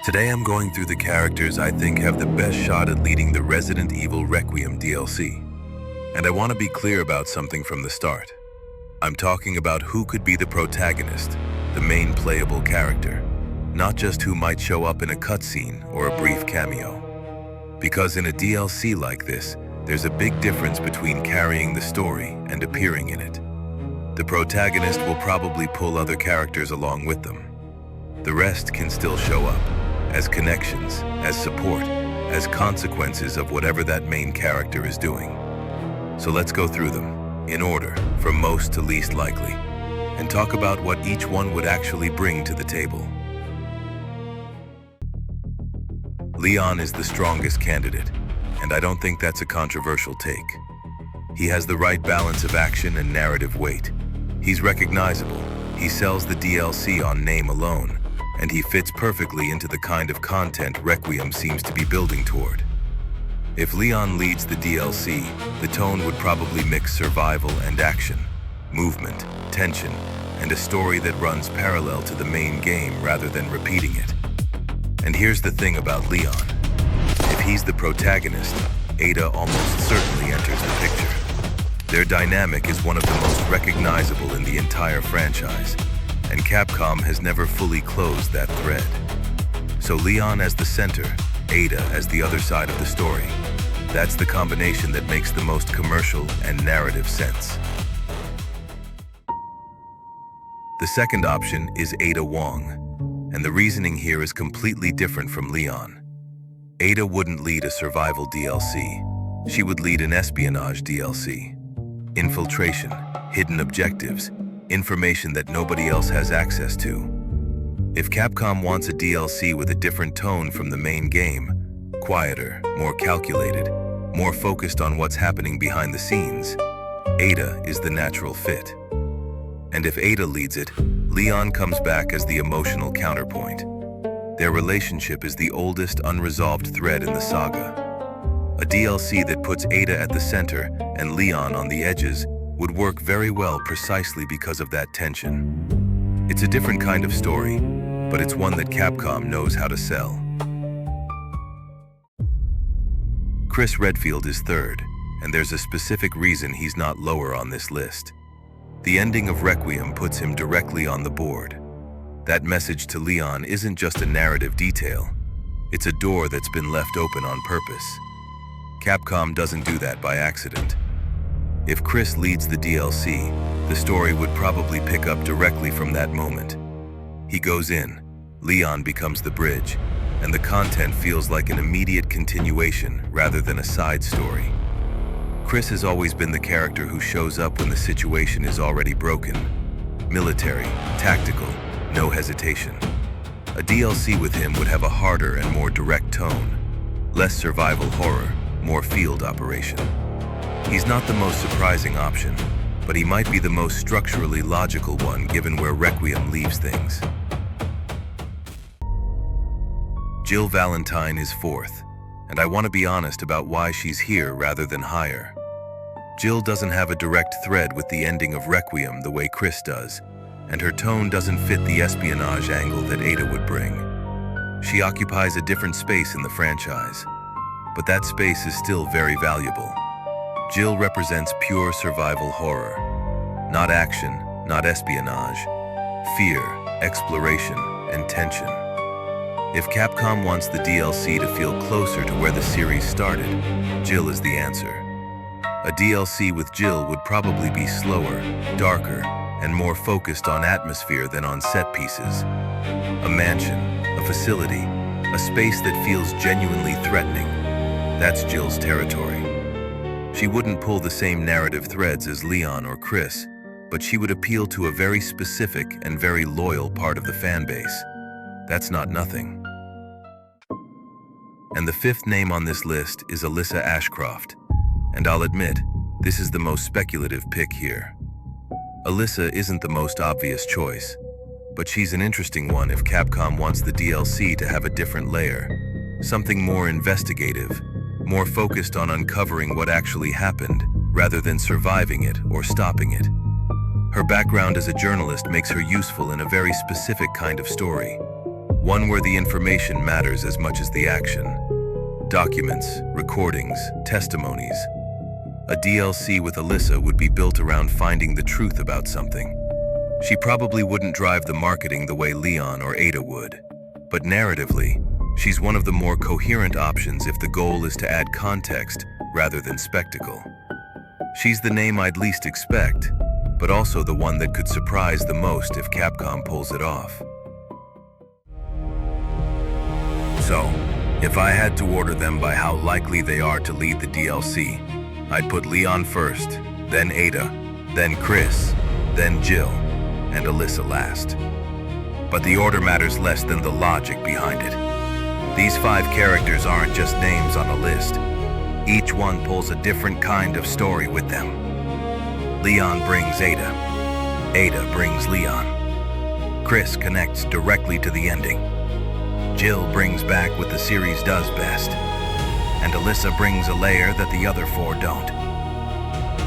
Today I'm going through the characters I think have the best shot at leading the Resident Evil Requiem DLC. And I want to be clear about something from the start. I'm talking about who could be the protagonist, the main playable character, not just who might show up in a cutscene or a brief cameo. Because in a DLC like this, there's a big difference between carrying the story and appearing in it. The protagonist will probably pull other characters along with them. The rest can still show up, as connections, as support, as consequences of whatever that main character is doing. So let's go through them, in order, from most to least likely, and talk about what each one would actually bring to the table. Leon is the strongest candidate, and I don't think that's a controversial take. He has the right balance of action and narrative weight. He's recognizable, he sells the DLC on name alone, and he fits perfectly into the kind of content Requiem seems to be building toward. If Leon leads the DLC, the tone would probably mix survival and action, movement, tension, and a story that runs parallel to the main game rather than repeating it. And here's the thing about Leon. If he's the protagonist, Ada almost certainly enters the picture. Their dynamic is one of the most recognizable in the entire franchise, and Capcom has never fully closed that thread. So Leon as the center, Ada as the other side of the story. That's the combination that makes the most commercial and narrative sense. The second option is Ada Wong, and the reasoning here is completely different from Leon. Ada wouldn't lead a survival DLC. She would lead an espionage DLC. Infiltration, hidden objectives, information that nobody else has access to. If Capcom wants a DLC with a different tone from the main game, quieter, more calculated, more focused on what's happening behind the scenes, Ada is the natural fit. And if Ada leads it, Leon comes back as the emotional counterpoint. Their relationship is the oldest unresolved thread in the saga. A DLC that puts Ada at the center and Leon on the edges would work very well precisely because of that tension. It's a different kind of story, but it's one that Capcom knows how to sell. Chris Redfield is third, and there's a specific reason he's not lower on this list. The ending of Requiem puts him directly on the board. That message to Leon isn't just a narrative detail, it's a door that's been left open on purpose. Capcom doesn't do that by accident. If Chris leads the DLC, the story would probably pick up directly from that moment. He goes in, Leon becomes the bridge, and the content feels like an immediate continuation rather than a side story. Chris has always been the character who shows up when the situation is already broken. Military, tactical, no hesitation. A DLC with him would have a harder and more direct tone, less survival horror, more field operation. He's not the most surprising option, but he might be the most structurally logical one given where Requiem leaves things. Jill Valentine is fourth, and I want to be honest about why she's here rather than higher. Jill doesn't have a direct thread with the ending of Requiem the way Chris does, and her tone doesn't fit the espionage angle that Ada would bring. She occupies a different space in the franchise, but that space is still very valuable. Jill represents pure survival horror. Not action, not espionage. Fear, exploration, and tension. If Capcom wants the DLC to feel closer to where the series started, Jill is the answer. A DLC with Jill would probably be slower, darker, and more focused on atmosphere than on set pieces. A mansion, a facility, a space that feels genuinely threatening. That's Jill's territory. She wouldn't pull the same narrative threads as Leon or Chris, but she would appeal to a very specific and very loyal part of the fan base. That's not nothing. And the fifth name on this list is Alyssa Ashcroft. And I'll admit, this is the most speculative pick here. Alyssa isn't the most obvious choice, but she's an interesting one if Capcom wants the DLC to have a different layer, something more investigative, more focused on uncovering what actually happened, rather than surviving it or stopping it. Her background as a journalist makes her useful in a very specific kind of story, One where the information matters as much as the action. Documents, recordings, testimonies. A DLC with Alyssa would be built around finding the truth about something. She probably wouldn't drive the marketing the way Leon or Ada would. But narratively, she's one of the more coherent options if the goal is to add context rather than spectacle. She's the name I'd least expect, but also the one that could surprise the most if Capcom pulls it off. So, if I had to order them by how likely they are to lead the DLC, I'd put Leon first, then Ada, then Chris, then Jill, and Alyssa last. But the order matters less than the logic behind it. These 5 characters aren't just names on a list. Each one pulls a different kind of story with them. Leon brings Ada. Ada brings Leon. Chris connects directly to the ending. Jill brings back what the series does best. And Alyssa brings a layer that the other 4 don't.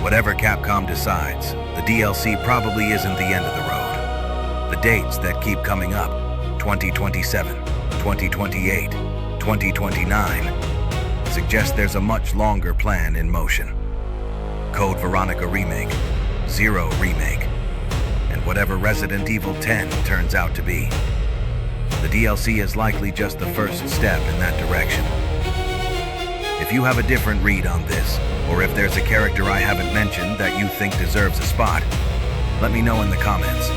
Whatever Capcom decides, the DLC probably isn't the end of the road. The dates that keep coming up, 2027, 2028, 2029, suggest there's a much longer plan in motion. Code Veronica Remake, Zero Remake, and whatever Resident Evil 10 turns out to be. The DLC is likely just the first step in that direction. If you have a different read on this, or if there's a character I haven't mentioned that you think deserves a spot, let me know in the comments.